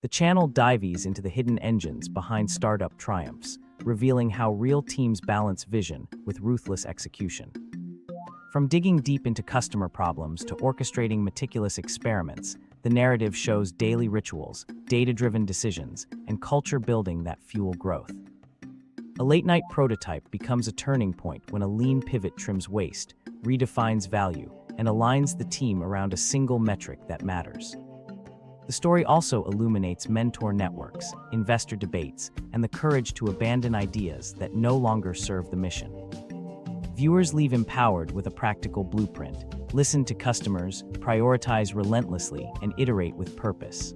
The channel dives into the hidden engines behind startup triumphs, revealing how real teams balance vision with ruthless execution. From digging deep into customer problems to orchestrating meticulous experiments, the narrative shows daily rituals, data-driven decisions, and culture building that fuel growth. A late-night prototype becomes a turning point when a lean pivot trims waste, redefines value, and aligns the team around a single metric that matters. The story also illuminates mentor networks, investor debates, and the courage to abandon ideas that no longer serve the mission. Viewers leave empowered with a practical blueprint: listen to customers, prioritize relentlessly, and iterate with purpose.